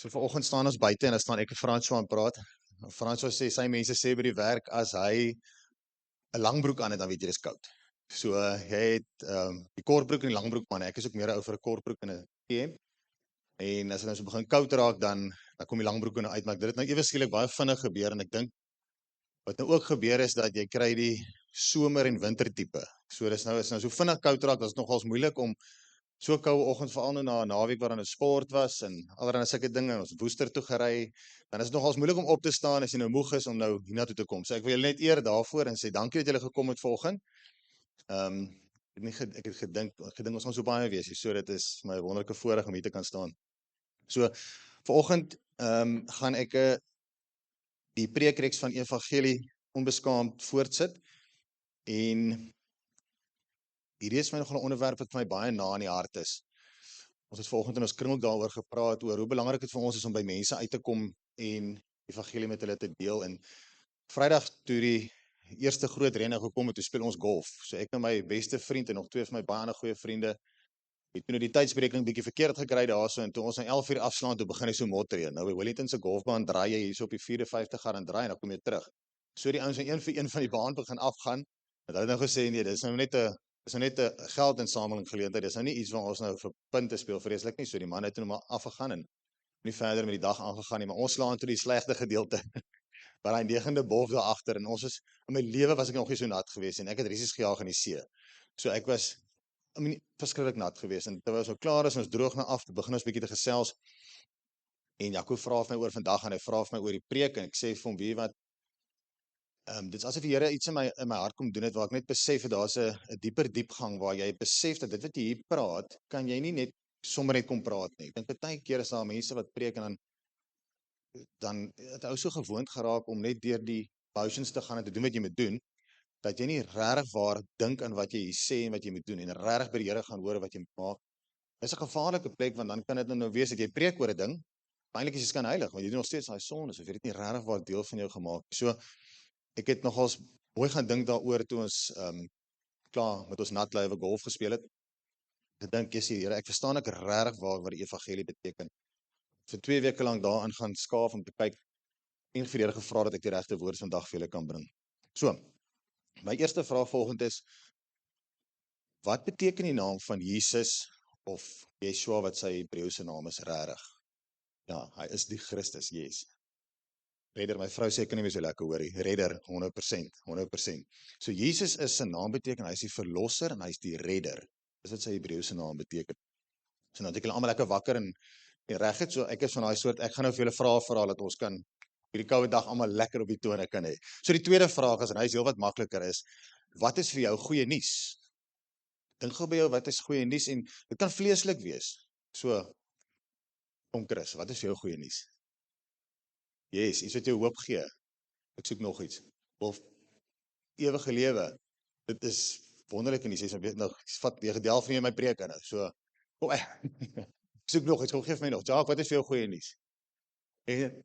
So vanoggend staan ons buite en dan staan ek en François aan praat. François sê sy mense sê by die werk as hy 'n langbroek aan het dan weet jy dis koud. So jy het die kortbroek en die langbroek man. Ek is ook meer ou vir 'n kortbroek en 'n T-hemp. En as dit nou so begin koud raak dan kom die langbroeke nou uit, maar dit het nou ewe skielik baie vinnig gebeur en ek dink wat nou ook gebeur is dat jy kry die somer en winter tipe. So dis nou is nou so vinnig koud raak, dit is nogals moeilik om so 'n koue oggend veral nou na 'n naweek waar daar 'n sport was en allerlei sulke dinge en ons Woester toe gery, dan is dit nogals moeilik om op te staan as jy nou moeg is om nou hiernatoe te kom. So ek wil julle net eer daarvoor en sê dankie dat julle gekom het vanoggend. Ek het gedink ons gaan so baie wees hier, so dit is my wonderlike voorreg om hier te kan staan. So vanoggend gaan ek die preekreeks van Evangelie onbeskaamd voortsit en hierdie is my nogal 'n onderwerp wat vir my baie na in die hart is. Ons het vanoggend in ons kring ook daaroor gepraat oor hoe belangrik dit vir ons is om by mense uit te kom en evangelie met hulle te deel. En Vrydag toe die eerste groot reën gekom het, toe speel ons golf. So ek en my beste vriend en nog twee van my baie ander goeie vriende het toe nou die tydsberekening bietjie verkeerd gekry daarso en toe ons nou 11 uur afslaan toe begin hy so motreë. Nou by Wellington se golfbaan draai jy hierso op die 54 gaan draai en dan kom jy terug. So die ouens nou een vir een van die baan begin afgaan. En hulle het nou gesê nee, dis nou net 'n geldinsameling geleentheid. Dis nou nie iets waar ons nou vir punte speel vreeslik nie. So die man het nou maar afgegaan en nie verder met die dag aangegaan nie, maar ons slaan toe die slegte gedeelte. Maar hy 9de bof daar agter en ons is in my lewe was ek nog nie so nat gewees en ek het rissies gejaag in die see. So ek was verskriklik nat gewees en terwyl ons nou klaar is, ons droog nou af, begin ons bietjie te gesels. En Jaco vra vir my oor vandag en hy vra vir my oor die preek en ek sê vir hom, weet jy wat, dit is asof die Here iets in my hart kom doen het waar ek net besef het daar's 'n dieper diepgang waar jy besef dat dit wat jy hier praat, kan jy nie net sommer net kom praat nie. Ek dink baie keer is daar mense wat preek en dan het ou so gewoond geraak om net deur die motions te gaan en te doen wat jy moet doen, dat jy nie regtig waar dink aan wat jy hier sê en wat jy moet doen en regtig by die Here gaan hoor wat jy moet maak. Dis 'n gevaarlike plek want dan kan dit nou wees dat jy preek oor 'n ding, eintlik is jy skyn heilig, want jy doen nog steeds daai sonde, so jy het dit nie regtig waar deel van jou gemaak. So ek het nogals mooi gaan dink daaroor toe ons klaar met ons natlywe golf gespeel het. Ek dink jy sê Here, ek verstaan ek regtig wat die evangelie beteken. Vir 2 weke lank daarin gaan skaaf om te kyk en vir die Here gevra dat ek die regte woorde vandag vir julle kan bring. So, my eerste vraag volgend is, wat beteken die naam van Jesus of Yeshua wat sy Hebreëse naam is regtig? Ja, hy is die Christus, yes. Redder, my vrou sê ek kan nie meer so lekker hoor nie. Redder, 100%, 100%. So Jesus is sy naam beteken, hy is die verlosser en hy is die redder. Dis wat sy Hebreëse naam beteken. So nou het ek hulle almal lekker wakker en reg het, so ek is van daai soort, ek gaan nou vir julle vra dat ons kan hierdie koue dag almal lekker op die tone kan hê. So die tweede vraag is, en hy is heelwat makliker is, wat is vir jou goeie nuus? Dink gou by jou, wat is goeie nuus? En dit kan vleeslik wees. So, kom Chris, wat is vir jou goeie nuus? Yes, iets wat jou hoop gee. Ek soek nog iets. Of ewige lewe. Dit is wonderlik en jy sê so weet nou, vat jy gedeel van my preek nou. So, ek soek nog iets. Kom gee vir my nog. Jacques, wat is vir jou goeie nuus? En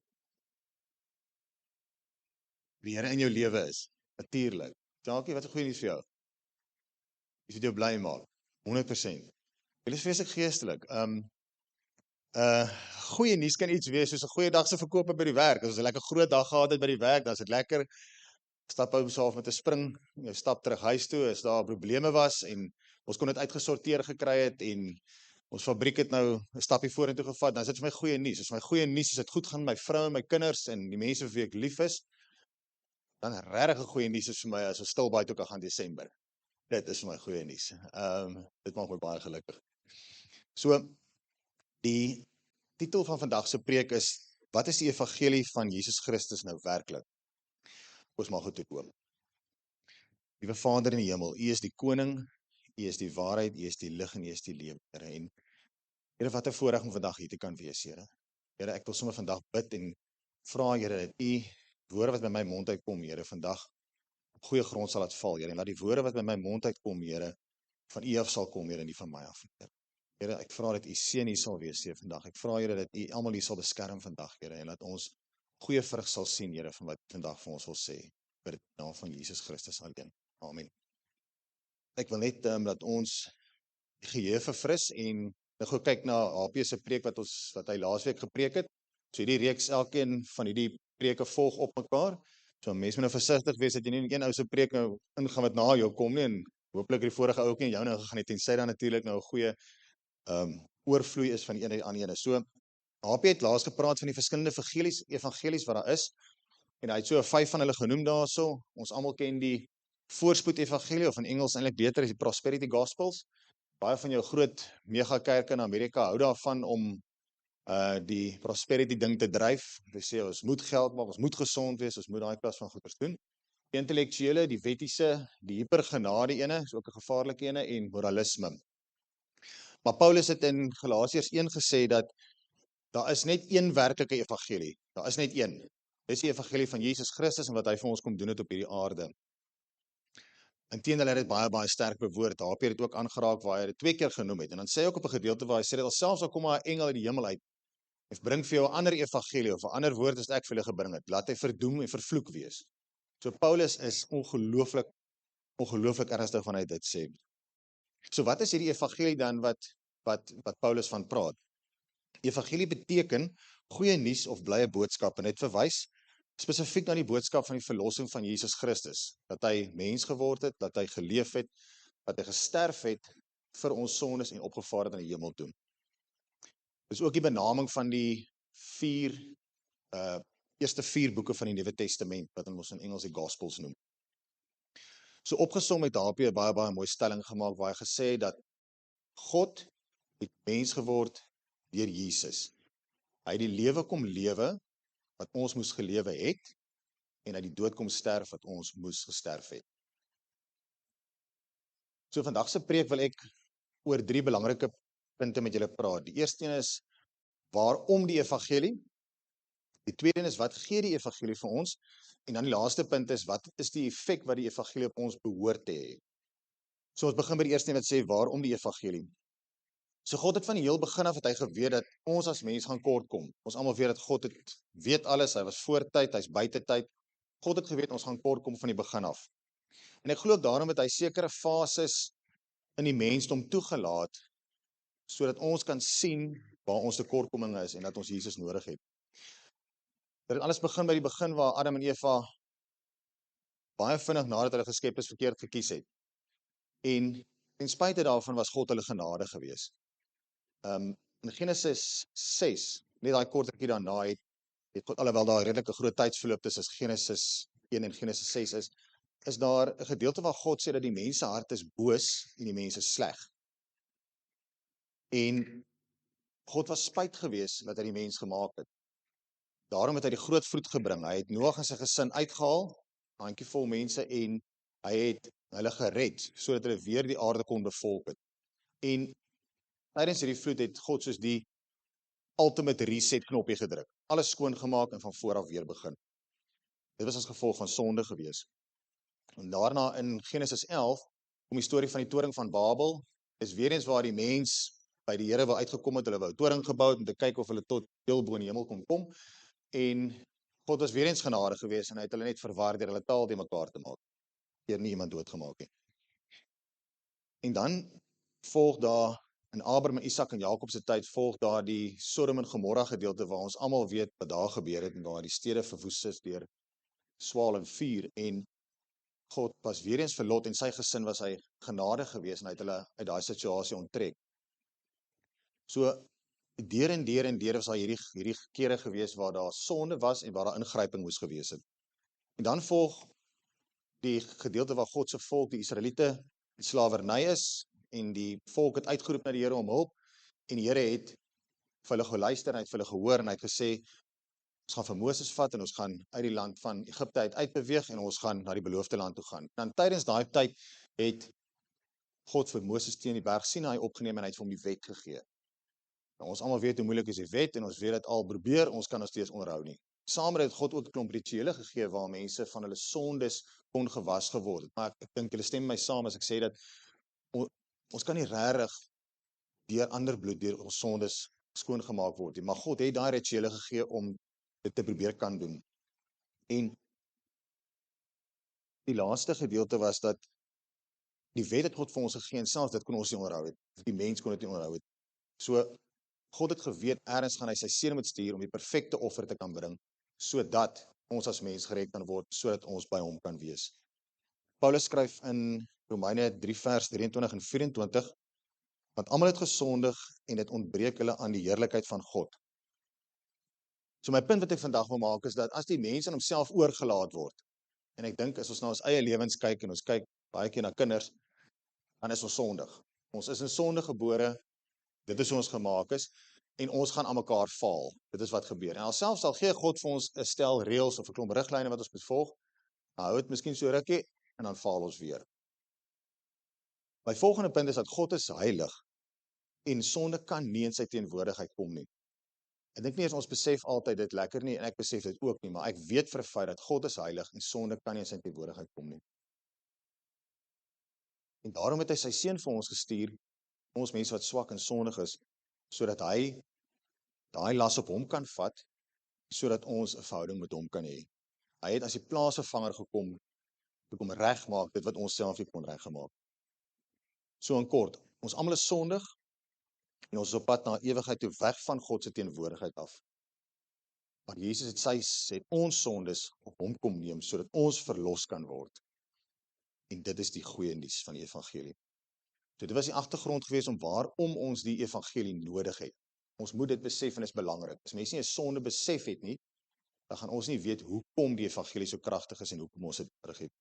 die Here in jou lewe is. Natuurlik. Jacques, wat is goeie nuus vir jou? Iets wat jou bly maak. 100%. Dit is vreeslik geestelik. Goeie nuus kan iets wees soos 'n goeie dag se verkope by die werk. As ons 'n lekker groot dag gehad het by die werk, dan is dit lekker. Stap ou self met 'n spring, jy stap terug huis toe, as daar probleme was en ons kon dit uitgesorteer gekry het en ons fabriek het nou 'n stappie vorentoe gevat, dan is dit vir my goeie nuus. As my goeie nuus is dit goed gaan met my vrou en my kinders en die mense vir wie ek lief is, dan regtig 'n goeie nuus is vir my as ons stil baie toe kan gaan Desember. Dit is vir my goeie nuus. Dit maak my baie gelukkig. So die titel van vandag se preek is, wat is die evangelie van Jesus Christus nou werklik? Ons mag goed toe kom. Liewe Vader in die hemel, U is die koning, U is die waarheid, U is die lig en U is die lewe, Here. En Here, wat 'n voorreg om vandag hier te kan wees, Here. Here, ek wil sommer vandag bid en vra, Here, dat U woorde wat by my mond uitkom, Here, vandag op goeie grond sal laat val, Here, en laat die woorde wat by my mond uitkom, Here, van U af sal kom, Here, en nie van my af, Here. Here, ek vra dat U seën hier sal wees, Here, vandag. Ek vra, Here, dat U almal hier sal beskerm vandag, Here, en laat ons goeie vrug sal sien, Here, van wat U vandag vir ons wil sê, vir die naam van Jesus Christus alleen. Amen. Ek wil net dat ons die geheue verfris en nou gou kyk na HP se preek wat hy laasweek gepreek het. So hierdie reeks, elkeen van hierdie preke volg op mekaar. So mens moet nou versigtig wees dat jy nie een ou se preek nou ingaan wat na jou kom nie, en hooplik die vorige ou ook nie in jou nou gegaan het, tensy dan natuurlik nou 'n goeie oorvloei is van die ene aan die ene. So HP het laas gepraat van die verskillende evangelies wat daar is, en hy het so 5 van hulle genoem daarso. Ons almal ken die voorspoed evangelie, of in Engels eintlik beter is die prosperity gospels. Baie van jou groot megakerke in Amerika hou daarvan om die prosperity ding te dryf. Hulle sê ons moet geld maak, ons moet gesond wees, ons moet daai klas van goeders doen. Die intellektuele, die wettiese, die hypergenade ene, is ook 'n gevaarlike ene, en moralisme. Maar Paulus het in Galasiërs 1 gesê dat daar is net een werklike evangelie. Daar is net een. Dis die evangelie van Jesus Christus en wat hy vir ons kom doen het op hierdie aarde. Inteendeel, hy het dit baie sterk bewoord. HP het dit ook aangeraak waar hy dit 2 keer genoem het. En dan sê hy ook op 'n gedeelte waar hy sê dat alselfs al kom maar 'n engel uit die hemel uit en bring vir jou 'n ander evangelie of 'n ander woord as ek vir julle gebring het, laat hy verdoem en vervloek wees. So Paulus is ongelooflik ernstig wanneer hy dit sê. So wat is hierdie evangelie dan wat Paulus van praat? Evangelie beteken goeie nuus of blye boodskap, en dit verwys spesifiek na die boodskap van die verlossing van Jesus Christus, dat hy mens geword het, dat hy geleef het, dat hy gesterf het vir ons sondes en opgevaar het aan die hemel toe. Dis ook die benaming van die eerste 4 boeke van die Nuwe Testament, wat ons in Engels die Gospels noem. So opgesom het HP 'n baie mooi stelling gemaak waar hy gesê het dat God het mens geword deur Jesus. Hy het die lewe kom lewe wat ons moes gelewe het, en uit die dood kom sterf wat ons moes gesterf het. So vandag se preek wil ek oor 3 belangrike punte met julle praat. Die eerste een is waarom die evangelie. Die tweede een is wat gee die evangelie vir ons, en dan die laaste punt is wat is die effek wat die evangelie op ons behoort te hê. So ons begin by die eerste een wat sê waarom die evangelie. So God het van die heel begin af het hy geweet dat ons as mens gaan kort kom. Ons almal weet dat God weet alles, hy was voor tyd, hy's buite tyd. God het geweet ons gaan kort kom van die begin af. En ek glo ook daarom het hy sekere fases in die mensdom toegelaat, sodat ons kan sien waar ons tekortkominge is en dat ons Jesus nodig het. Dit alles begin by die begin waar Adam en Eva baie vinnig nadat hulle geskep is verkeerd gekies het. En ten spyte daarvan was God hulle genade gewees. In Genesis 6, net daai kortertjie daarna het God, alhoewel daar redelike groot tydsverloop tussen Genesis 1 en Genesis 6 is daar 'n gedeelte waar God sê dat die mens se hart is boos en die mens is sleg. En God was spyt gewees dat hy die mens gemaak het. Daarom het hy die groot vloed gebring. Hy het Noag en sy gesin uitgehaal, 'n handjievol mense, en hy het hulle gered sodat hulle weer die aarde kon bevolk het. En tydens hierdie vloed het God soos die ultimate reset knoppie gedruk. Alles skoon gemaak en van voor af weer begin. Dit was as gevolg van sonde gewees. En daarna in Genesis 11 kom die storie van die toring van Babel. Is weer eens waar die mens by die Here wou uitgekom het, hulle wou 'n toring gebou het om te kyk of hulle tot heel bo in die hemel kon kom. En God was weer eens genade gewees en hy het hulle net verwar deur hulle taal te mekaar te maak. Deur nie iemand doodgemaak het. En dan volg daar in Abraham, Isak en Jakob se tyd volg daar die Sodom en Gomorra gedeelte waar ons almal weet wat daar gebeur het en waar die stede verwoes is deur swaal en vuur, en God was weer eens vir Lot en sy gesin was hy genade gewees en hy het hulle uit daai situasie onttrek. So deur en deur was daar hierdie kere gewees waar daar sonde was en waar daar ingryping moes gewees het. En dan volg die gedeelte waar God se volk, die Israeliete, in slawerny is en die volk het uitgeroep na die Here om hulp, en die Here het vir hulle geluister en hy het vir hulle gehoor en hy het gesê, ons gaan vir Moses vat en ons gaan uit die land van Egipte uitbeweeg en ons gaan na die beloofde land toe gaan. Dan tydens daai tyd het God vir Moses teen die berg Sinaï opgeneem en hy het vir hom die wet gegee. Nou, ons almal weet hoe moeilik is die wet en ons weet dat al probeer, ons kan nog steeds onderhou nie. Saam het God ook 'n klomp rituele gegee waar mense van hulle sondes kon gewas geword het. Maar ek dink julle stem my saam as ek sê dat ons kan nie regtig deur ander bloed, deur ons sondes skoon gemaak word nie. Maar God het daai rituele gegee om dit te probeer kan doen. En die laaste gedeelte was dat die wet het God vir ons gegee en selfs dit kon ons nie onderhou het. Die mens kon dit nie onderhou het. So God het geweet, ergens gaan hy sy seun moet stuur om die perfekte offer te kan bring, sodat ons as mens gered kan word, sodat ons by hom kan wees. Paulus skryf in Romeine 3 vers 23 en 24, want almal het gesondig en dit ontbreek hulle aan die heerlikheid van God. So my punt wat ek vandag wil maak is dat as die mens aan homself oorgelaat word, en ek dink as ons na ons eie lewens kyk en ons kyk baie keer na kinders, dan is ons sondig. Ons is in sonde gebore, dit is hoe ons gemaak is, en ons gaan aan mekaar faal. Dit is wat gebeur. En alselfs al gee God vir ons 'n stel reëls of 'n klomp riglyne wat ons moet volg, dan hou dit miskien so rukkie en dan faal ons weer. My volgende punt is dat God is heilig en sonde kan nie in sy teenwoordigheid kom nie. Ek dink nie as ons besef altyd dit lekker nie en ek besef dit ook nie, maar ek weet vir 'n feit dat God is heilig en sonde kan nie in sy teenwoordigheid kom nie. En daarom het hy sy seun vir ons gestuur, ons mense wat swak en sondig is, sodat hy daai las op hom kan vat, sodat ons 'n verhouding met hom kan hê. Hy het as die plaasvervanger gekom, om regmaak dit wat ons self nie kon reggemaak. So in kort, ons almal is sondig, en ons is op pad na ewigheid toe weg van God se teenwoordigheid af. Maar Jesus het ons sondes op hom kom neem, sodat ons verlos kan word. En dit is die goeie nuus van die evangelie. So dit was die agtergrond gewees om waarom ons die evangelie nodig het. Ons moet dit besef en is belangrik. As mense nie 'n sonde besef het nie, dan gaan ons nie weet hoekom die evangelie so kragtig is en hoekom ons dit nodig het.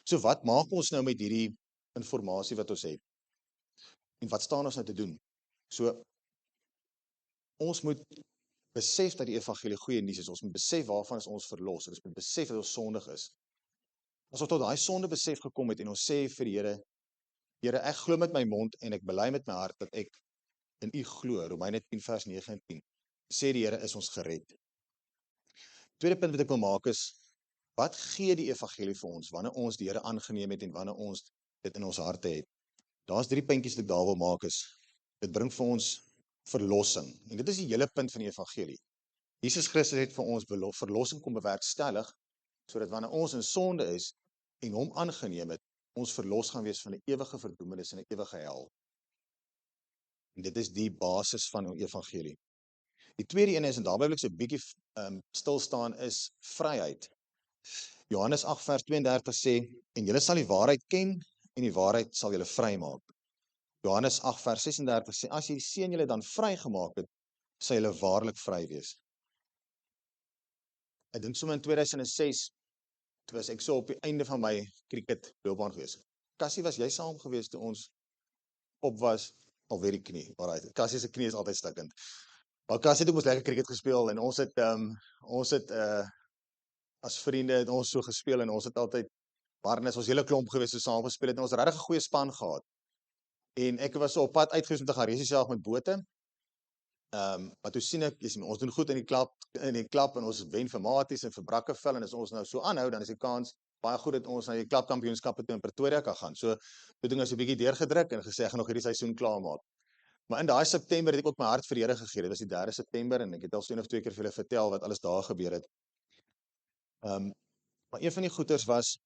So wat maak ons nou met hierdie inligting wat ons het? En wat staan ons nou te doen? So ons moet besef dat die evangelie goeie nuus is. Ons moet besef waarvan is ons verlos. Ons moet besef dat ons sondig is. As ons tot daai sonde besef gekom het en ons sê vir die Here, Here, ek glo met my mond en ek bely met my hart dat ek in U glo, Romeine 10 vers 9 en 10, sê die Here is ons gered. Tweede punt wat ek wil maak is, wat gee die evangelie vir ons, wanneer ons die Here aangeneem het en wanneer ons dit in ons harte het? Daar's 3 puntjies wat ek daar wil maak is, dit bring vir ons verlossing, en dit is die hele punt van die evangelie. Jesus Christus het vir ons verlossing kom bewerkstellig, sodat wanneer ons in sonde is, en hom aangeneem het, ons verlos gaan wees van 'n ewige verdoemenis en 'n ewige hel. En dit is die basis van die evangelie. Die tweede een is, en daarby wil ek so 'n bietjie stil staan, is vryheid. Johannes 8 vers 32 sê, en julle sal die waarheid ken, en die waarheid sal julle vrymaak. Johannes 8 vers 36 sê, as die Seun julle dan vrygemaak het, sal julle waarlik vry wees. Ek dink sommer in 2006, toe was ek so op die einde van my cricketloopbaan gewees. Cassie, was jy saam gewees toe ons op was, alweer die knie, alright, Cassie se knie is altyd stikkend. Maar Cassie het ons lekker cricket gespeel, en ons het as vriende het ons so gespeel, en ons het altyd, Barnes, ons hele klomp gewees, so saam gespeel het, en ons het regtig 'n goeie span gehad. En ek was so op pad uitgewees om te gaan race self met bote, maar toe sien ek, ons doen goed in die klap, en ons wen vir Maties en vir Brakkevel, en as ons nou so aanhou, dan is die kans baie goed dat ons na die klapkampioenskappe toe in Pretoria kan gaan. So, toe ding ons 'n bietjie deurgedruk, en gesê, ek gaan nog hierdie seisoen klaarmaak. Maar in daai September het ek ook my hart vir die Here gegee. Dit was die 3 September, en ek het al so 1 of 2 keer vir julle vertel wat alles daar gebeur het. Maar een van die goeters was,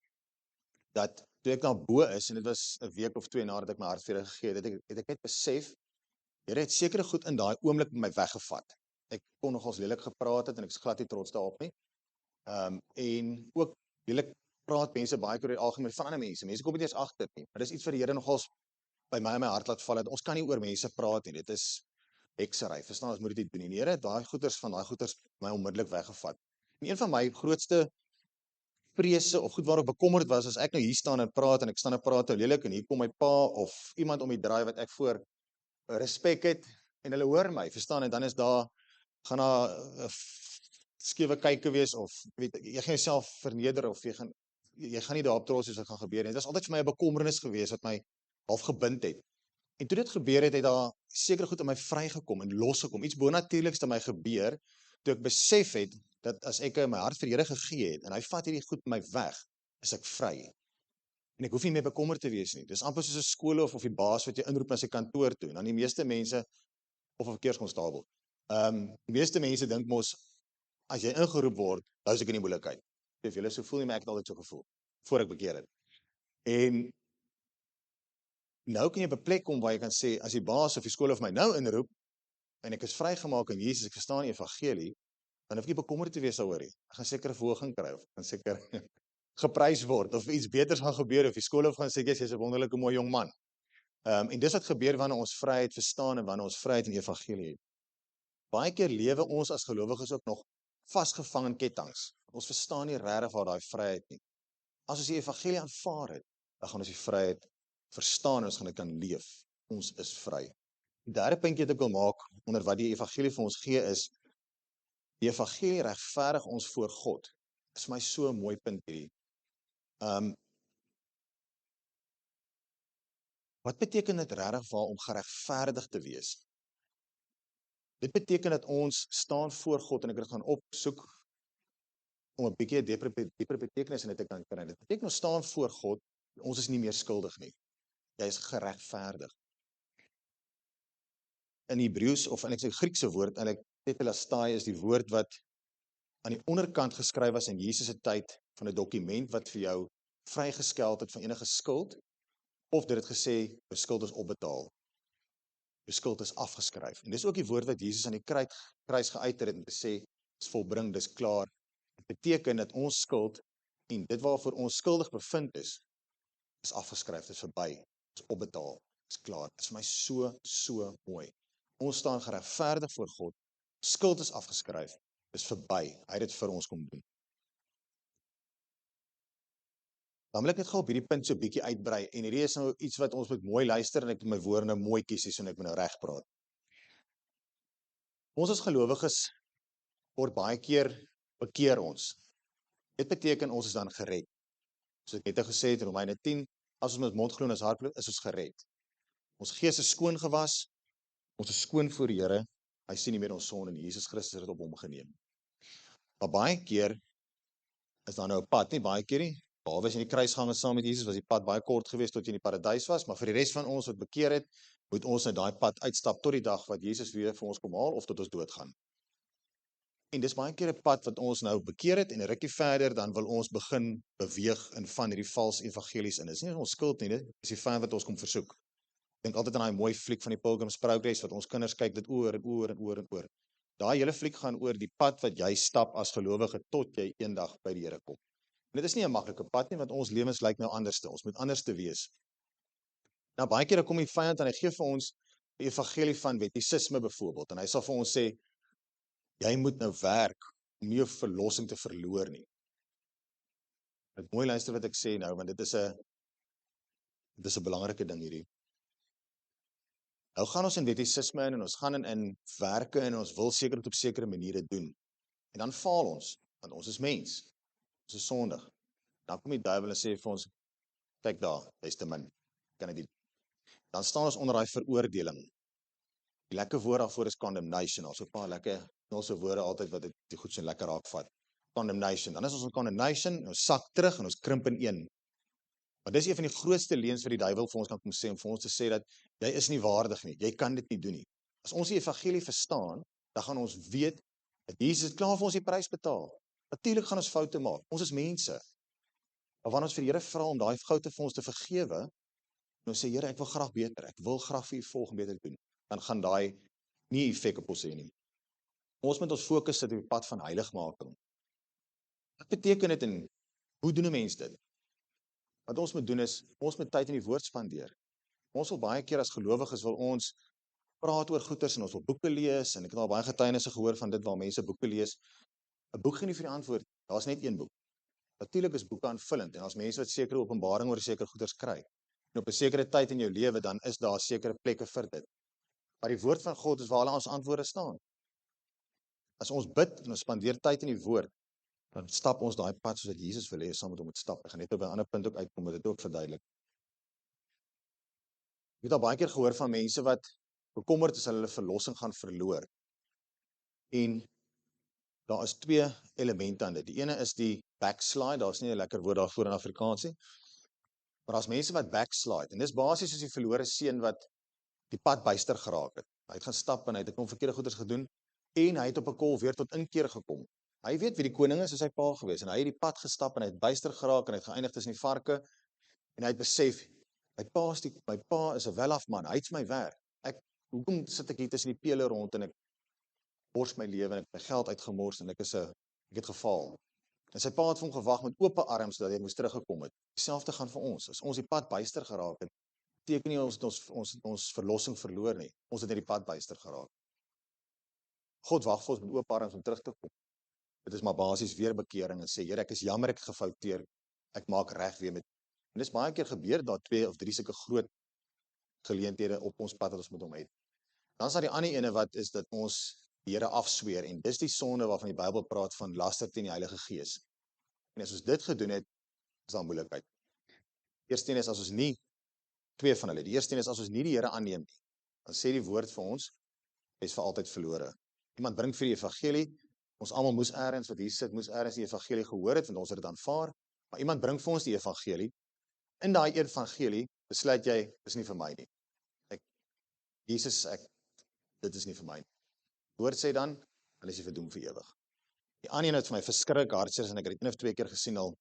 dat toe ek na bo is, en dit was 'n week of 2 nadat ek my hart vir die Here gegee het, het ek net besef, Here het sekere goed in daai oomblik met my weggevat. Ek kon nogals lelik gepraat het, en ek is glad nie trots daarop nie. En ook lelik praat mense baie keer oor die algemeen van ander mense. Mense kom nie eens agter nie, maar dis iets wat die Here nogals by my in my hart laat val, dat ons kan nie oor mense praat nie. Dit is heksery, verstaan, ons moet dit nie doen nie. Die Here het daai goeters my onmiddellik weggevat. En een van my grootste vrese of goed waarop bekommerd was, as ek nou hier staan en praat, en ek staan en praat lelik, en hier kom my pa of iemand om die draai wat ek voor respek het, en hulle hoor my, verstaan, en dan is daar, gaan daar 'n skewe kyke wees, of weet, jy gaan jouself verneder, of jy gaan nie daarop trots wees wat gaan gebeur, en dit was altyd vir my 'n bekommernis gewees, wat my half gebind het. En toe dit gebeur het, het daar sekere goed in my vrygekom en losgekom, iets bonatuurliks in my gebeur, toe ek besef het, dat as ek my hart vir die Here gegee het, en hy vat hierdie goed my weg, is ek vry. En ek hoef nie meer bekommerd te wees nie. Dis amper soos 'n skool of die baas wat jy inroep na sy kantoor toe, en dan die meeste mense, of 'n verkeerskonstabel, die meeste mense dink mos, as jy ingeroep word, nou is ek in die moeilikheid. Of julle so voel nie, maar ek het altyd so gevoel, voor ek bekeer het. En nou kan jy op 'n plek kom waar jy kan sê, as die baas of die skool of my nou inroep, en ek is vrygemaak in Jesus, ek verstaan die evangelie, dan hoef ek nie bekommerd te wees daaroor nie. Ek gaan seker 'n verhoging kry, of ek gaan seker geprys word, of iets beters gaan gebeur, of die skole gaan sê, jy's 'n wonderlike mooi jong man. En dis wat gebeur wanneer ons vryheid verstaan en wanneer ons vryheid in die evangelie het. Baie keer lewe ons as gelowiges ook nog vasgevang in kettinge. Ons verstaan nie regtig waar daai vryheid nie. As ons die evangelie aanvaar het, dan gaan ons die vryheid verstaan en ons gaan dit kan leef. Ons is vry. Die derde puntjie wat ek wil maak onder wat die evangelie vir ons gee is, die evangelie regverdig ons voor God. Dit is vir my so 'n mooi punt hierdie. Wat beteken dit regtig waar om geregverdig te wees? Dit beteken dat ons staan voor God en ek het gaan opsoek om 'n bietjie dieper betekenis in dit te kan kry. Dit beteken ons staan voor God, ons is nie meer skuldig nie. Jy is geregverdig. In Hebreëus of in die Griekse woord, tetelestai is die woord wat aan die onderkant geskryf was in Jesus se tyd van 'n dokument wat vir jou vrygeskel het van enige skuld, of dit het gesê, jou skuld is opbetaal. Jou skuld is afgeskryf. En dis ook die woord wat Jesus aan die kruis geuiter het en gesê, is volbring, dis klaar. Dit beteken dat ons skuld en dit waarvoor ons skuldig bevind is afgeskryf, dit is verby, is opbetaal, is klaar. Dit is vir my so mooi. Ons staan geregverdig voor God, skuld is afgeskryf, is verby, hy het dit vir ons kom doen. Dan wil ek net gou op hierdie punt so 'n bietjie uitbrei, en hierdie is nou iets wat ons moet mooi luister, en ek moet my woorde nou mooi kies, en ek moet nou reg praat. Ons as gelowiges word baie keer bekeer ons. Dit beteken ons is dan gered. Soos ek net gesê het in Romeine 10, as ons met mond glo en ons hart glo, is ons gered. Ons gees is skoon gewas, ons is skoon voor die Here, hy sien nie meer ons sonde en Jesus Christus het dit op hom geneem. Maar baie keer is daar nou 'n pad, nie baie keer nie, behalwe as jy in die kruisgange saam met Jesus was die pad baie kort geweest tot jy in die paradys was, maar vir die res van ons wat bekeer het, moet ons nou daai pad uitstap tot die dag wat Jesus weer vir ons kom haal of tot ons dood gaan. En dis baie keer 'n pad wat ons nou bekeer het en 'n rukkie verder dan wil ons begin beweeg in van hierdie valse evangelies in. Dis nie ons skuld nie, dit is die vyand wat ons kom versoek. Ek dink altyd aan daai mooi fliek van die Pilgrim's Progress wat ons kinders kyk dit oor en oor en oor en oor. Daai hele fliek gaan oor die pad wat jy stap as gelowige tot jy eendag by die Here kom. En dit is nie 'n maklike pad nie, want ons lewens lyk nou anderste. Ons moet anderste wees. Nou baie keer kom die vyand en hy gee vir ons die evangelie van wettisisme byvoorbeeld en hy sal vir ons sê jy moet nou werk om nie jou verlossing te verloor nie. Ek mooi luister wat ek sê nou, want dit is 'n belangrike ding hierdie. Nou gaan ons in wettisisme in en ons gaan in werke en ons wil seker op sekere maniere doen. En dan faal ons, want ons is mens. Ons is sondig. Dan kom die duiwel en sê vir ons, kyk daar, jy's te min. Kan dit nie. Dan staan ons onder daai veroordeling. Die lekker woord daarvoor is condemnation. Ons 'n paar lekker Engelse woorde altyd wat dit goed so lekker raakvat. Condemnation. Dan is ons in condemnation, en ons sak terug en ons krimp in een. Maar dis een van die grootste leuns wat die duiwel vir ons kan kom sê, om vir ons te sê dat jy is nie waardig nie, jy kan dit nie doen nie. As ons die evangelie verstaan, dan gaan ons weet dat Jesus het klaar vir ons die prys betaal. Natuurlik gaan ons foute maak. Ons is mense. Maar wanneer ons vir die Here vra om daai foute vir ons te vergewe, en ons sê Here, ek wil graag beter, ek wil graag vir U volg en beter doen, dan gaan daai nie effek op ons hê nie. Ons moet ons fokus sit op die pad van heiligmaking. Wat beteken dit en hoe doen 'n mens dit? Wat ons moet doen is, ons moet tyd in die woord spandeer. Ons wil baie keer as gelowiges wil ons praat oor goeters en ons wil boeke lees, en ek het al baie getuienisse gehoor van dit waar mense boeke lees. 'n Boek gee nie vir die antwoord, daar's net een boek. Natuurlik is boeke aanvullend, en as mense wat sekere openbaring oor sekere goeters kry, en op 'n sekere tyd in jou lewe, dan is daar sekere plekke vir dit. Maar die woord van God is waar al ons antwoorde staan. As ons bid en ons spandeer tyd in die woord, dan stap ons daai pad soos dat Jesus wil hê ons saam met hom moet stap. Ek gaan net op 'n ander punt ook uitkom, wat dit ook verduidelik. Ek het al baie keer gehoor van mense wat bekommerd is hulle verlossing gaan verloor. En daar is twee elemente aan dit. Die ene is die backslide, daar's nie 'n lekker woord daarvoor in Afrikaans nie. Maar daar's mense wat backslide, en dis basies soos die verlore seun wat die pad byster geraak het. Hy het gaan stap en hy het 'n klomp verkeerde goeders gedoen, en hy het op 'n kol weer tot inkeer gekom. Hy weet wie die koning is sy pa gewees, en hy het die pad gestap, en hy het byster geraak, en hy het geëindig tussen die varke, en hy het besef, my pa is 'n welaf man, hy het my werk, hoekom sit ek hier tussen die pele rond en ek bors my lewe en ek het my geld uitgemors en ek het gefaal. En sy pa het vir hom gewag met ope arms dat hy moes teruggekom het. Dieselfde gaan vir ons. As ons die pad byster geraak het, beteken nie ons verlossing verloor nie. Ons het net die pad byster geraak. God wag vir ons met oop arms om terug te kom. Dit is maar basies weer bekering en sê, Here, ek is jammer ek het gefouteer. Ek maak reg weer met. En dis baie keer gebeur daar 2 of 3 sulke groot geleenthede op ons pad wat ons met hom het. Dan is daar die ander ene wat is dat ons die Here afsweer en dis die sonde waarvan die Bybel praat van laster teen die Heilige Gees. En as ons dit gedoen het, is daar moeilikheid. Eerste een is as ons nie 2 van hulle. Die eerste een is as ons nie die Here aanneem nie. Dan sê die woord vir ons, hy is vir altyd verlore. Iemand bring vir die evangelie, ons almal moes eers wat hier sit, moes eers die evangelie gehoor het, want ons het dit aanvaar, maar iemand bring vir ons die evangelie, in daai evangelie besluit jy, dis nie vir my nie. Jesus, dit is nie vir my nie. Woord sê dan is jy verdoem vir ewig. Die ander een het vir my verskrik hartseer en ek het dit 1 of 2 keer gesien al,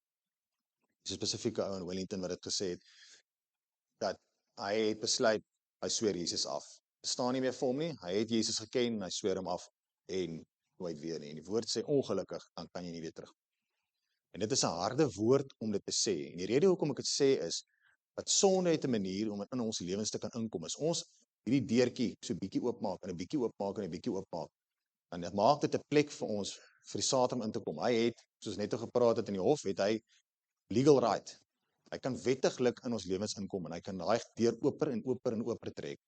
dis 'n spesifieke ou in Wellington wat dit gesê het, dat hy het besluit, hy sweer Jesus af. Staan nie meer vir hom nie, hy het Jesus geken, hy sweer hom af, en nooit weer nie. En die woord sê ongelukkig, dan kan jy nie weer terug. En dit is 'n harde woord om dit te sê. En die rede hoekom ek dit sê is, dat sonde het 'n manier om in ons lewens te kan inkom. As ons hierdie deurtjie so bietjie oopmaak, en 'n bietjie oopmaak, en 'n bietjie oopmaak, dan maak dit 'n plek vir ons, vir die Satan in te kom. Hy het, soos net gepraat het in die hof, het hy legal right. Hy kan wettiglik in ons lewens inkom, en hy kan daai deur oper en oper en oper trek,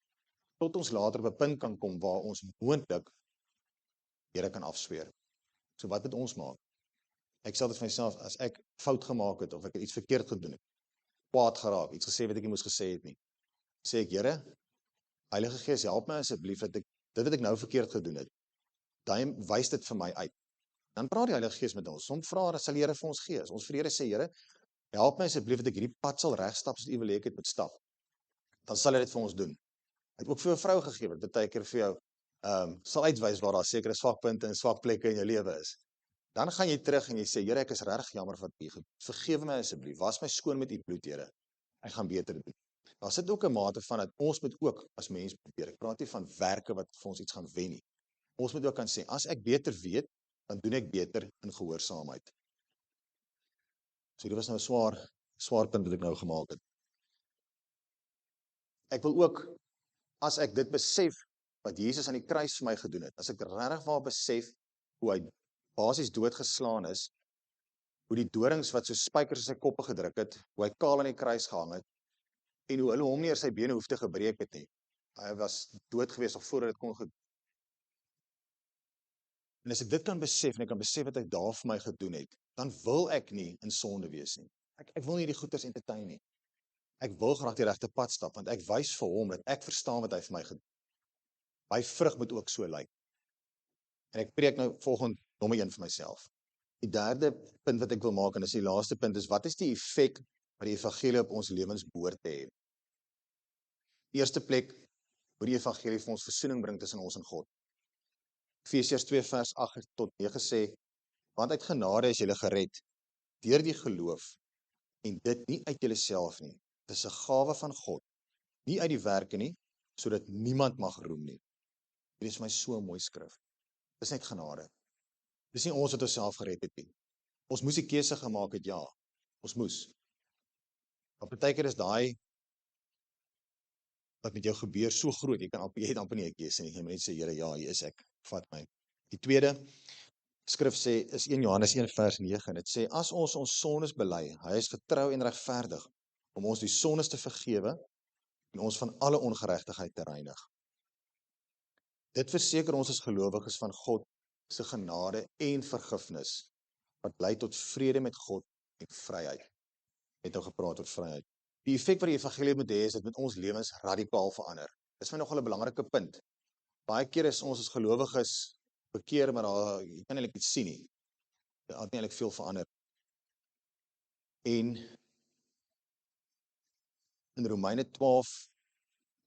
tot ons later op 'n punt kan kom, waar ons moontlik Here kan afsweer. So wat moet ons maak? Ek sê dit vir myself, as ek fout gemaak het, of ek iets verkeerd gedoen het, kwaad geraak, iets gesê wat ek nie moes gesê het nie, sê ek, Here, Heilige Gees, help my asseblief, dat dit wat ek nou verkeerd gedoen het, dan wys dit vir my uit. Dan praat die Heilige Gees met ons. Soms vra, sal die Here vir ons gee. As ons vir die Here sê, Here, help my asseblief dat ek hierdie pad sal regstap, soos U wil hê ek het moet stap, dan sal hy dit vir ons doen. Hy het ook vir 'n vrou gegee, wat baie keer vir jou sal uitwys waar daar sekere swakpunte en swak plekke in jou lewe is. Dan gaan jy terug en jy sê, Here, ek is regtig jammer vir U. Vergewe my asseblief. Was my skoon met U bloed, Here. Ek gaan beter doen. Daar sit ook 'n mate van dat ons moet ook as mens probeer. Ek praat nie van werke wat vir ons iets gaan wen nie. Ons moet ook kan sê, as ek beter weet, dan doen ek beter in gehoorsaamheid. So dit was nou 'n swaar punt wat ek nou gemaak het. Ek wil ook, as ek dit besef, wat Jesus aan die kruis vir my gedoen het, as ek regtig waar besef, hoe hy basies doodgeslaan is, hoe die dorings wat so spykers in sy koppe gedruk het, hoe hy kaal aan die kruis gehang het, en hoe hulle hom nie eers sy bene hoef te gebreek het nie. Hy was dood gewees nog voordat dit kon gebeur. En as ek dit kan besef, en ek kan besef wat hy daar vir my gedoen het, dan wil ek nie in sonde wees nie. Ek wil nie die goeters entertain nie. Ek wil graag die regte pad stap, want ek wys vir hom dat ek verstaan wat hy vir my gedoen het. My vrug moet ook so lyk. En ek preek nou volgende nommer 1 vir myself. Die derde punt wat ek wil maak, en dis die laaste punt, is wat is die effek wat die evangelie op ons lewens behoort te hê? Eerste plek, hoe die evangelie vir ons versoening bring tussen ons en God. Efesiërs 2 vers 8 tot 9 sê, want uit genade is julle gered, deur die geloof, en dit nie uit julleself nie. Dit is 'n gawe van God, nie uit die werke nie, sodat niemand mag roem nie. Dit is vir my so 'n mooi skrif. Dis net genade. Dis nie ons wat onsself gered het nie. Ons moes die keuse gemaak het, ja. Ons moes. Maar partykeer is daai wat met jou gebeur so groot, jy het amper nie 'n keuse nie. Jy moet net sê, Here, ja, hier is ek. Vat my. Die tweede skrif sê, is 1 Johannes 1 vers 9, en dit sê, as ons sondes bely, hy is getrou en regverdig, om ons die sondes te vergewe, en ons van alle ongeregtigheid te reinig. Dit verseker ons as gelowiges van God se genade en vergifnis, wat lei tot vrede met God en vryheid. Het nou gepraat oor vryheid. Die effek wat die evangelie moet hê, is dit met ons lewens radikaal verander. Dis vir my nogal 'n belangrike punt. Baie keer is ons as gelowiges bekeer, maar jy kan eintlik iets sien nie. Dit het nie eintlik veel verander. En in Romeine 12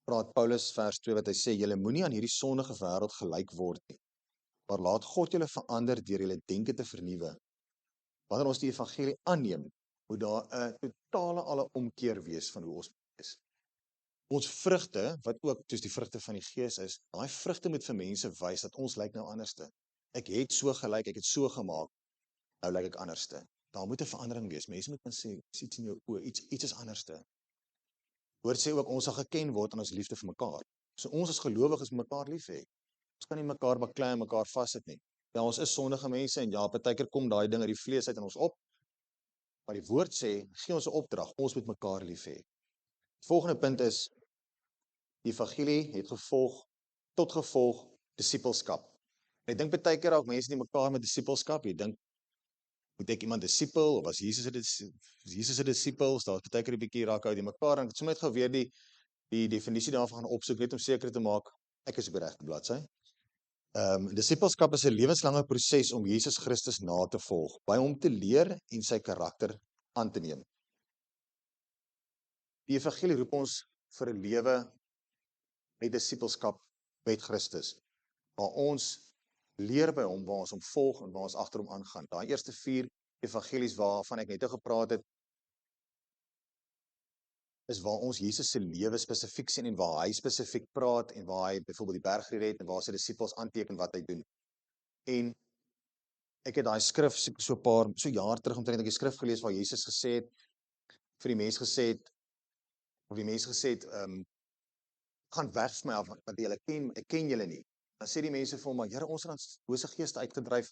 praat Paulus vers 2 wat hy sê, julle moenie aan hierdie sondige wêreld gelyk word nie, maar laat God julle verander deur julle denke te vernuwe. Wanneer ons die evangelie aanneem, moet daar 'n totale omkeer wees van hoe ons is. ons vrugte, wat ook soos die vrugte van die Gees is, daai vrugte moet vir mense wys dat ons lyk nou anderste. Ek het so gelyk, ek het so gemaak, nou lyk ek anderste. Daar moet 'n verandering wees. Mense moet kan sê, is iets in jou oë, iets is anderste. Woord sê ook, ons sal geken word aan ons liefde vir mekaar. So ons as gelowiges moet mekaar lief hê. Ons kan nie mekaar baklei en mekaar vassit nie. Ja, ons is sondige mense en ja, partykeer kom daai ding uit die vlees uit in ons op, maar die woord sê, gee ons 'n opdrag, ons moet mekaar lief hê. Volgende punt is, die evangelie het tot gevolg disippelskap. En ek dink baie keer raak mense nie mekaar met disippelskap, jy dink, moet ek iemand disipel, of was Jesus 'n disipel, daar's baie keer 'n bietjie raak uit die mekaar, en ek het sommer net gou weer die definisie daarvan gaan opsoek, net om seker te maak, ek is op die regte bladsy. Disippelskap is 'n lewenslange proses om Jesus Christus na te volg, by hom te leer en sy karakter aan te neem. Die evangelie roep ons vir 'n lewe met disippelskap met Christus, waar ons leer by hom, waar ons hom volg en waar ons agter hom aangaan. Daai eerste 4 evangelies waarvan ek net gepraat het, is waar ons Jesus se lewe spesifiek sien en waar hy spesifiek praat en waar hy byvoorbeeld die bergrede het en waar sy disippels aanteken wat hy doen. En ek het daai skrif so jaar terug omtrent ek die skrif gelees waar Jesus gesê het vir die mense gesê het, gaan weg van my af, want ek ken julle nie. Dan sê die mense vir hom, maar Here, ons het dan bose geeste uitgedryf,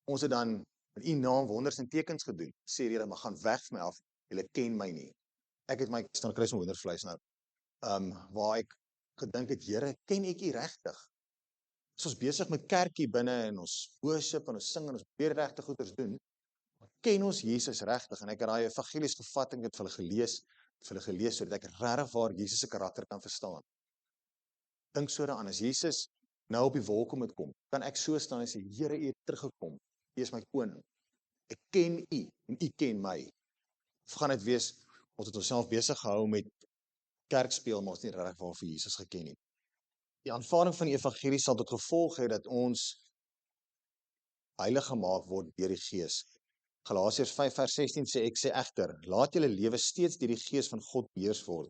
ons het dan in u naam wonders en tekens gedoen. Sê die Here, maar gaan weg van my af, julle ken my nie. Ek het my staan kruis met hoendervleis nou. Waar ek gedink het, Here, ken ek u regtig? As ons besig met kerkie binne en ons worship en ons sing en ons probeer regtig goeders doen, ken ons Jesus regtig? En ek het daai evangelies gevat en ek het vir hulle gelees sodat ek regtig waar Jesus se karakter kan verstaan. Dink so daaraan, as Jesus nou op die wolke moet kom, kan ek so staan en sê, Here, u het teruggekom, u is my koning, ek ken u en u ken my. Of gaan dit wees, ons het onsself besig gehou met kerk speel, maar ons nie regtig waar vir Jesus geken nie. Die aanvaarding van die evangelie sal tot gevolg hê dat ons heilig gemaak word deur die Gees. Galasiërs 5:16 sê, ek sê egter, laat julle lewe steeds deur die Gees van God beheers word.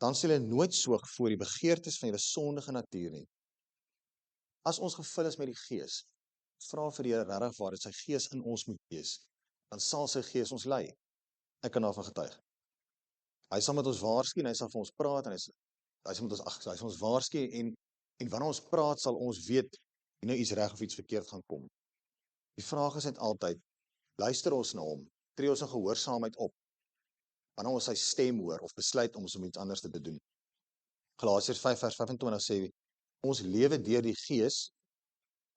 Dan sal julle nooit soeg voor die begeertes van julle sondige natuur nie. As ons gevul is met die Gees, vra vir die Here regtig waar dat sy Gees in ons moet wees, dan sal sy Gees ons lei. Ek kan daarvan getuig. Hy sal met ons waarsku en hy sal vir ons praat en hy sal ons waarsku en wanneer ons praat sal ons weet nou iets reg of iets verkeerd gaan kom. Die vraag is net altyd, luister ons na hom, tree ons in gehoorsaamheid op, wanneer ons sy stem hoor of besluit om iets anders te doen. Galasiërs 5:25 sê, ons lewe deur die Gees,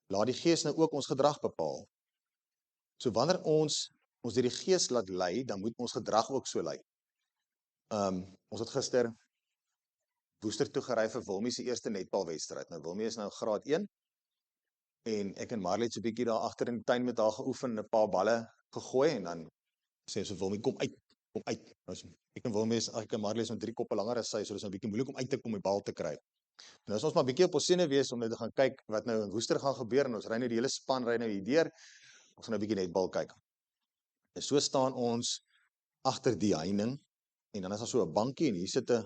laat die Gees nou ook ons gedrag bepaal. So wanneer ons deur die Gees laat lei, dan moet ons gedrag ook so lyk. Ons het gister Woester toe gery vir Wilmie se eerste netbalwedstryd. Nou Wilmie is nou graad 1 en ek en Marley het so 'n bietjie daar agter in die tuin met haar geoefen, 'n paar balle gegooi en dan sê sy Wilmie kom uit. Nou, ek en Wilmie ek en Marley is met 3 koppe langer as sy, so dis nou 'n bietjie moeilik om uit te kom om die bal te kry. Nou is ons maar 'n bietjie op ons sene wees om net te gaan kyk wat nou in Woester gaan gebeur en ons ry nou die hele span ry nou hier deur. Ons gaan nou 'n bietjie netbal kyk. En so staan ons agter die heining en dan is daar so 'n bankie en hier sit 'n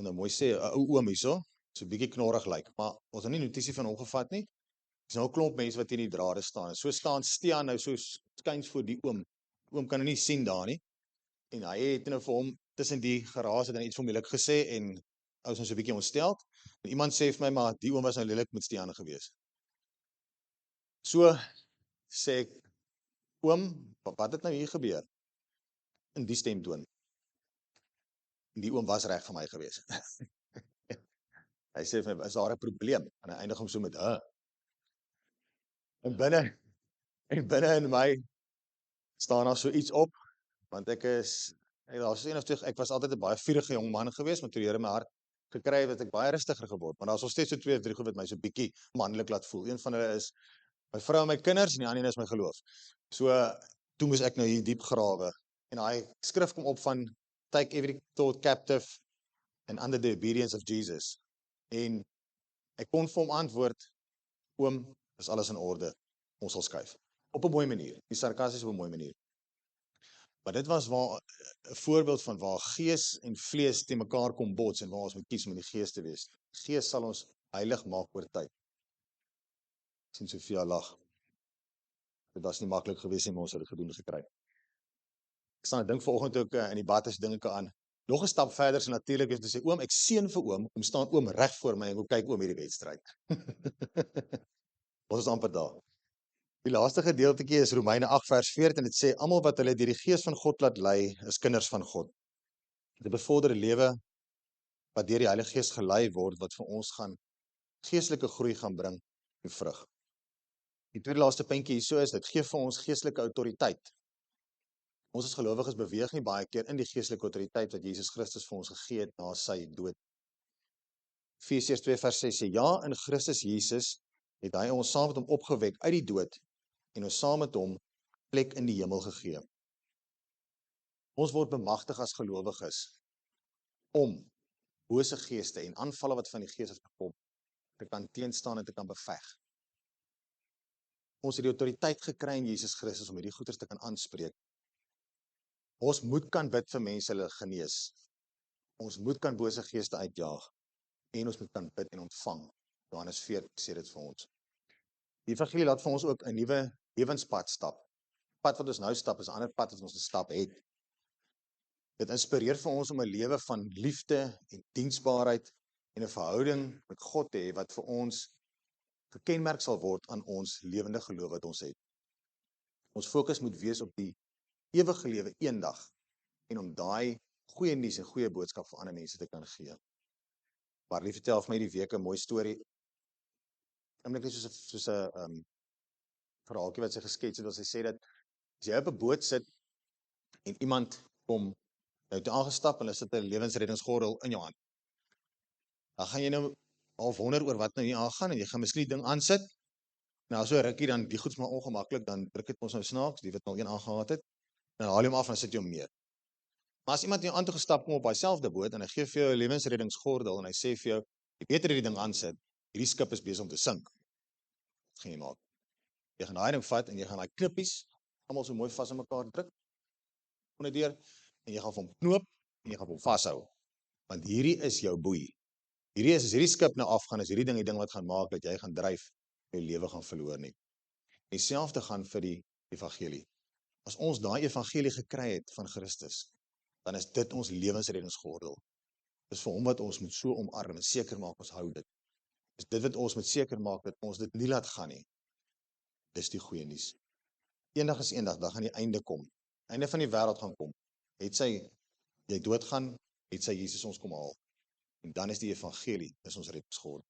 nou mooi sê 'n ou oom hierso, so 'n bietjie knorrig lyk, maar ons het nie notisie van hom gevat nie. Dis nou 'n klomp mense wat teen die drade staan. So staan Stian nou so skuins voor die oom. Oom kan nou nie sien daar nie. En hy het nou vir hom tussen die geraas het en iets formulik gesê en ons is so 'n bietjie ontsteld. En iemand sê vir my maar die oom was nou lelik met Stian gewees. So sê ek, oom, wat het nou hier gebeur? In die stemtoon. En die oom was reg vir my gewees. Hy sê vir my, is daar 'n probleem? En hy eindig hom so met, En binne in my staan daar so iets op, want ek was een of twee, ek was altyd 'n baie vurige jong man gewees, maar toe die Here my hart gekry het, ek baie rustiger geword. Maar daar's nog steeds so 2 of 3 goed wat my so bietjie manlik laat voel. Een van hulle is my vrou en my kinders en die ander een is my geloof. So toe moes ek nou hier diep grawe. En daai skrif kom op van take every thought captive and under the obedience of Jesus. En ek kon vir hom antwoord, oom, is alles in orde, ons sal skuif. Op 'n mooi manier, nie sarkasties, op 'n mooi manier. Maar dit was waar 'n voorbeeld van waar gees en vlees te mekaar kom bots en waar ons moet kies om in die gees te wees. Gees sal ons heilig maak oor tyd. Ek sien Sofia lag. Dit was nie maklik geweest nie, maar ons het dit gedoen gekry. Ek staan en dink vanoggend ook in die bad as dinge aan. Nog 'n stap verder is natuurlik om te sê, oom, ek seën vir oom, om staan oom reg voor my en hoe kyk oom hierdie wedstryd. Ons is amper daar. Die laaste gedeeltetjie is Romeine 8 vers 14 en dit sê, almal wat hulle deur die gees van God laat lei, is kinders van God. Dit bevorder 'n lewe wat deur die Heilige Gees gelei word, wat vir ons gaan geestelike groei gaan bring en vrug. Die tweede laaste puntjie hierso is, dit gee vir ons geestelike autoriteit. Ons as gelowiges beweeg nie baie keer in die geestelike autoriteit wat Jesus Christus vir ons gegee het na sy dood. Efesiërs 2 vers 6 sê, ja, in Christus Jesus het hy ons saam met hom opgewek uit die dood en ons saam met hom plek in die hemel gegee. Ons word bemagtig as gelowiges om bose geeste en aanvalle wat van die gees af kom, te kan teenstaan en te kan beveg. Ons het die autoriteit gekry in Jesus Christus om hierdie goeders te kan aanspreek. Ons moet kan bid vir mense hulle genees. Ons moet kan bose geeste uitjaag en ons moet kan bid en ontvang. Johannes 4 sê dit vir ons. Die evangelie laat vir ons ook 'n nuwe lewenspad stap. Pad wat ons nou stap is 'n ander pad wat ons gestap het. Dit inspireer vir ons om 'n lewe van liefde en diensbaarheid en 'n verhouding met God te hê wat vir ons gekenmerk sal word aan ons lewende geloof wat ons het. Ons fokus moet wees op die ewige lewe eendag en om daai goeie nuus en goeie boodskap vir ander mense te kan gee. Marlie vertel vir my die week 'n mooi storie. Eintlik soos 'n verhaaltjie wat sy geskets het, waar sy sê dat as jy op 'n boot sit en iemand kom nou toe aangestap en hulle sit 'n lewensreddingsgordel in jou hand, dan gaan jy nou half wonder oor wat nou hier aangaan en jy gaan miskien die ding aansit. Nou so rukkie dan die goeds maar ongemaklik, dan druk dit ons nou snaaks, die wat al een aangehad het, dan haal jy hom af en sit jy hom neer. Maar as iemand in jou aan toe gestap kom op daai selfde boot en hy gee vir jou 'n lewensreddingsgordel en hy sê vir jou, jy beter hierdie ding aansit, hierdie skip is besig om te sink. Wat gaan jy maak? Jy gaan daai ding vat en jy gaan daai knippies almal so mooi vas aan mekaar druk onder deur en jy gaan hom knoop en jy gaan hom vashou. Want hierdie is jou boei. Hierdie is as hierdie skip nou afgaan, is hierdie ding die ding wat gaan maak dat jy gaan dryf en jou lewe gaan verloor nie. Dieselfde gaan vir die evangelie. As ons daai evangelie gekry het van Christus, dan is dit ons lewensreddingsgordel. Dis vir hom wat ons moet so omarm en seker maak ons hou dit. Dis dit wat ons moet seker maak dat ons dit nie laat gaan nie. Dis die goeie nuus. Eendag is eendag, dan gaan die einde kom. Einde van die wêreld gaan kom. Het sy jy doodgaan, het sy Jesus ons kom haal. En dan is die evangelie, is ons reddingsgordel.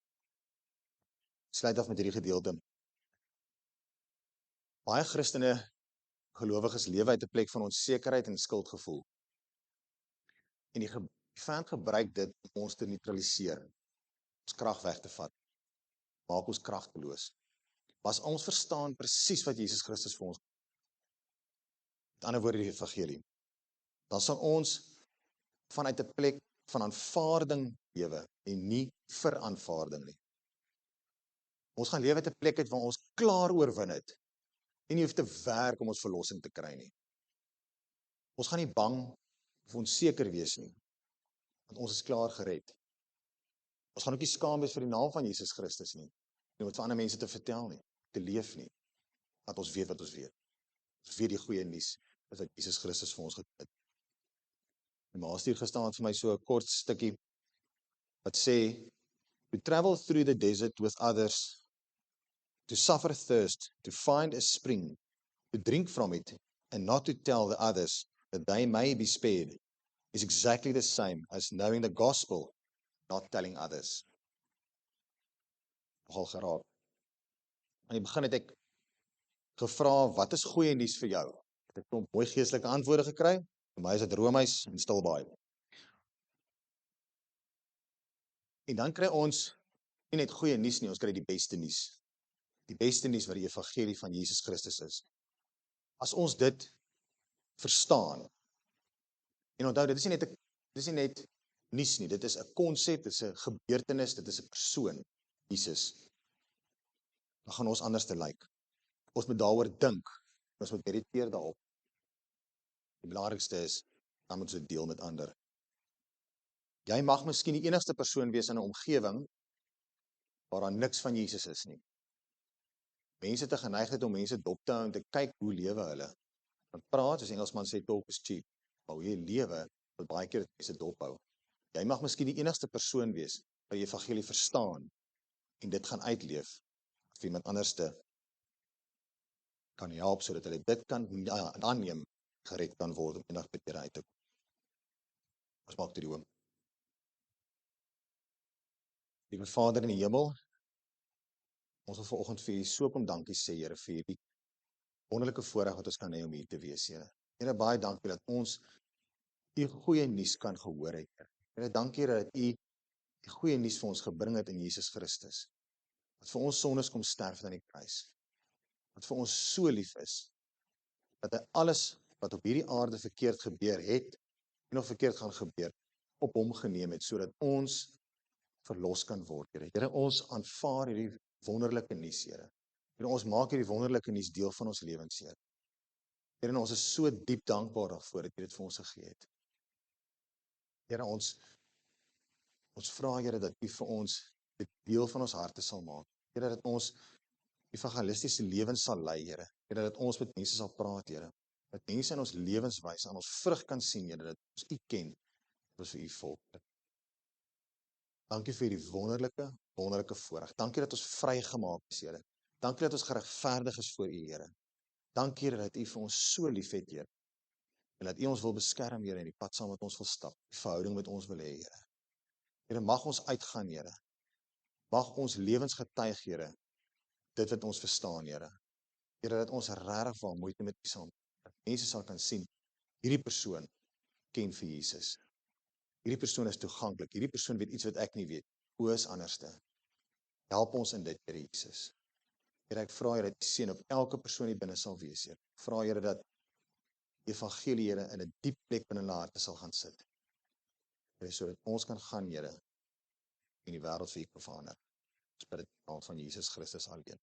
Sluit af met hierdie gedeelte. Baie Christene, gelowiges lewe uit 'n plek van onsekerheid en skuldgevoel. En die vyand gebruik dit om ons te neutraliseer, ons krag weg te vat, maak ons kragteloos. Maar as ons verstaan presies wat Jesus Christus vir ons, met ander woorde die evangelie, dan sal ons vanuit 'n plek van aanvaarding lewe en nie veraanvaarding nie. Ons gaan lewe uit 'n plek uit waar ons klaar oorwin het en nie hoef te werk om ons verlossing te kry nie. Ons gaan nie bang of onseker wees nie, want ons is klaar gered. Ons gaan ook nie skaam wees vir die naam van Jesus Christus nie, en om dit vir ander mense te vertel nie, te leef nie, want ons weet wat ons weet. Ons weet die goeie nuus, is dat Jesus Christus vir ons gedoen het. En maar hier gestaan vir my so 'n kort stukkie, wat sê, to travel through the desert with others, to suffer thirst, to find a spring, to drink from it, and not to tell the others that they may be spared, is exactly the same as knowing the gospel, not telling others. Nogal geraak. Aan die begin het ek gevra, wat is goeie nuus vir jou? Ek het 'n klomp mooi geestelike antwoorde gekry. Vir my is dit roomys en stilbaai. En dan kry ons nie net goeie nuus nie, ons kry die beste nuus. Die beste nuus wat die evangelie van Jesus Christus is. As ons dit verstaan, en onthou, dit is nie net nuus nie, dit is 'n konsep, dit is 'n gebeurtenis, dit is 'n persoon, Jesus. Dan gaan ons anders te lyk. Ons moet daaroor dink, ons moet mediteer daarop. Die belangrikste is, dan moet ons dit deel met ander. Jy mag miskien die enigste persoon wees in 'n omgewing waar daar niks van Jesus is nie. Mense het 'n geneigtheid om mense dop te hou en te kyk hoe lewe hulle. Want praat, soos Engelsman sê, talk is cheap. Maar hoe jy lewe, wil baie keer mense dop hou. Jy mag miskien die enigste persoon wees wat die evangelie verstaan en dit gaan uitleef vir iemand anderste kan help sodat hulle dit kan aanneem, gered kan word om eendag by die Here uit te kom. Ons maak toe die oom. Liewe Vader in die hemel, ons wil vanoggend vir U so kom dankie sê, Here, vir hierdie wonderlike voorreg wat ons kan hê om hier te wees, Here. Here, baie dankie dat ons U goeie nuus kan gehoor het, Here. Here, dankie dat U die goeie nuus vir ons gebring het in Jesus Christus. Wat vir ons sondes kom sterf aan die kruis. Wat vir ons so lief is, dat hy alles wat op hierdie aarde verkeerd gebeur het, en nog verkeerd gaan gebeur, op hom geneem het, sodat ons verlos kan word, Here. Here, ons aanvaar hierdie wonderlike nuus, Here. Here, ons maak hierdie wonderlike nuus deel van ons lewens, Here. Here, en ons is so diep dankbaar daarvoor dat U dit vir ons gegee het. Here, ons vra, Here, dat U vir ons dit deel van ons harte sal maak. Here, dat ons evangelistiese lewens sal lei, Here. Here, dat ons met mense sal praat, Here. Dat mense in ons lewenswys aan ons vrug kan sien, Here, dat ons U ken, dat ons vir U volg. Dankie vir die wonderlike voorreg. Dankie dat ons vrygemaak is, Here. Dankie dat ons geregverdig is voor U, Here. Dankie, Here, dat U vir ons so lief het, Here. En dat U ons wil beskerm, Here, en die pad saam met ons wil stap, die verhouding met ons wil hê, Here. Here, mag ons uitgaan, Here. Mag ons lewens getuig, Here, dit wat ons verstaan, Here. Here, dat ons regtig wel moeite met U saam, dat mense sal kan sien, hierdie persoon ken vir Jesus. Hierdie persoon is toeganklik, hierdie persoon weet iets wat ek nie weet, hoe is anderste. Help ons in dit, Here Jesus. Here, ek vra, Here, dat U seën op elke persoon hier binne sal wees, Here. Ek vra, Here, dat die evangelie, Here, in 'n diep plek binne hulle harte sal gaan sit. Here, sodat ons kan gaan, Here, en die wêreld vir U kan verander. Ons bid dit in die naam van Jesus Christus alleen.